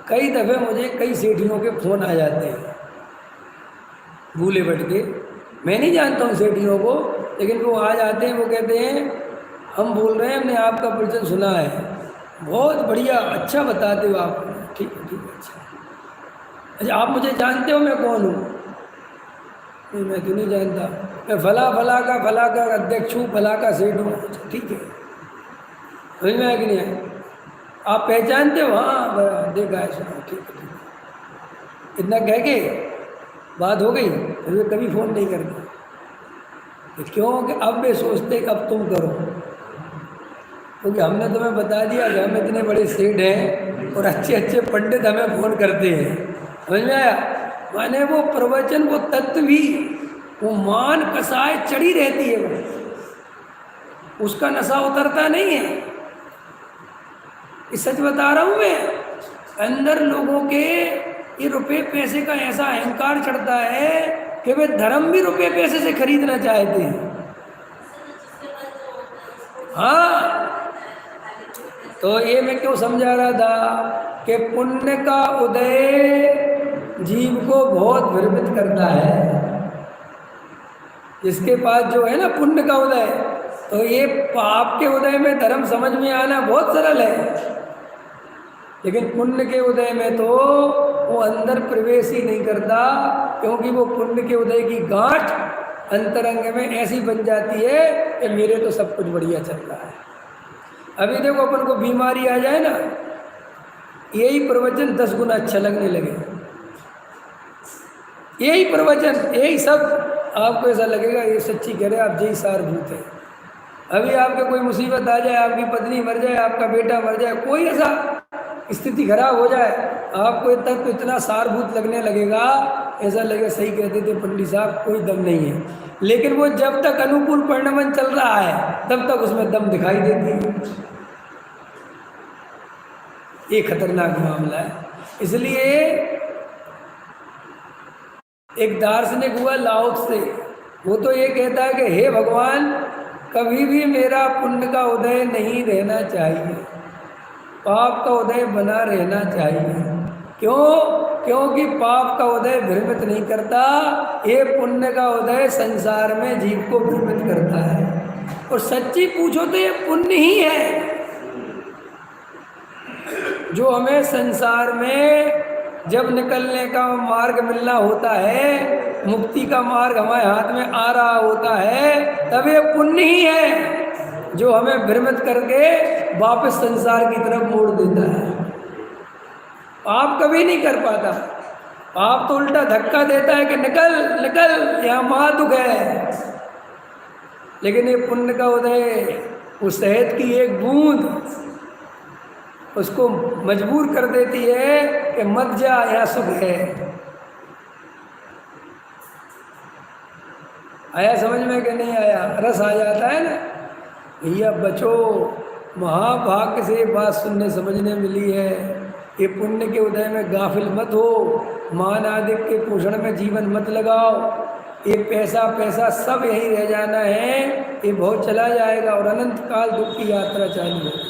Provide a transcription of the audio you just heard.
कई दफ़े मुझे कई सेठियों के फ़ोन आ जाते हैं भूले भट के। मैं नहीं जानता हूँ सेठियों को, लेकिन वो आ जाते हैं, वो कहते हैं हम बोल रहे हैं, हमने आपका प्रवचन सुना है, बहुत बढ़िया, अच्छा बताते हो आप। ठीक है अच्छा आप मुझे जानते हो मैं कौन हूँ? नहीं मैं तो नहीं जानता, मैं फला का अध्यक्ष हूँ, फला का सेठ हूँ। ठीक है, समझ में आया कि नहीं आया? आप पहचानते हो? हाँ देखा है, सुना, ठीक है। इतना कह के बात हो गई, फिर वे कभी फ़ोन नहीं करते। तो क्यों? कि अब वे सोचते कि अब तुम करो, क्योंकि हमने तुम्हें बता दिया कि हम इतने बड़े सेठ हैं और अच्छे अच्छे पंडित हमें फ़ोन करते हैं। समझ में आया? माने वो प्रवचन, वो तत्व भी, वो मान कसाए चढ़ी रहती है, वो उसका नशा उतरता नहीं है। ये सच बता रहा हूँ मैं। अंदर लोगों के ये रुपए पैसे का ऐसा अहंकार चढ़ता है कि वे धर्म भी रुपए पैसे से खरीदना चाहते हैं। हाँ, तो ये मैं क्यों समझा रहा था कि पुण्य का उदय जीव को बहुत भ्रमित करता है। जिसके पास जो है ना पुण्य का उदय, तो ये पाप के उदय में धर्म समझ में आना बहुत सरल है, लेकिन पुण्य के उदय में तो वो अंदर प्रवेश ही नहीं करता, क्योंकि वो पुण्य के उदय की गांठ अंतरंग में ऐसी बन जाती है कि मेरे तो सब कुछ बढ़िया चल रहा है। अभी देखो अपन को बीमारी आ जाए ना, यही प्रवचन 10 गुना अच्छा लगने लगे, यही प्रवचन, यही सब, आपको ऐसा लगेगा ये सच्ची कह रहे, आप जय सारभूत है। अभी आपके कोई मुसीबत आ जाए, आपकी पत्नी मर जाए, आपका बेटा मर जाए, कोई ऐसा स्थिति खराब हो जाए, आपको तक इतना सारभूत लगने लगेगा, ऐसा लगेगा सही कहते थे पंडित साहब, कोई दम नहीं है। लेकिन वो जब तक अनुकूल परिणमन चल रहा है तब तक उसमें दम दिखाई देती है। ये खतरनाक मामला है। इसलिए एक दार्शनिक हुआ लाओ से, वो तो ये कहता है कि हे भगवान, कभी भी मेरा पुण्य का उदय नहीं रहना चाहिए, पाप का उदय बना रहना चाहिए। क्यों? क्योंकि पाप का उदय भ्रमित नहीं करता, ये पुण्य का उदय संसार में जीव को भ्रमित करता है। और सच्ची पूछो तो ये पुण्य ही है जो हमें संसार में जब निकलने का मार्ग मिलना होता है, मुक्ति का मार्ग हमारे हाथ में आ रहा होता है, तब ये पुण्य ही है जो हमें भ्रमित करके वापस संसार की तरफ मोड़ देता है। पाप कभी नहीं कर पाता, पाप तो उल्टा धक्का देता है कि निकल निकल, यहाँ महा दुख है। लेकिन ये पुण्य का उदय, उस शहद की एक बूंद उसको मजबूर कर देती है कि मत जा, यहाँ सुख है। आया समझ में कि नहीं आया? रस आ जाता है ना। भैया बचो, महाभाग्य से बात सुनने समझने मिली है। ये पुण्य के उदय में गाफिल मत हो, मान आदि के पोषण में जीवन मत लगाओ। ये पैसा पैसा सब यहीं रह जाना है, ये बहुत चला जाएगा और अनंत काल दुख की यात्रा चालू है।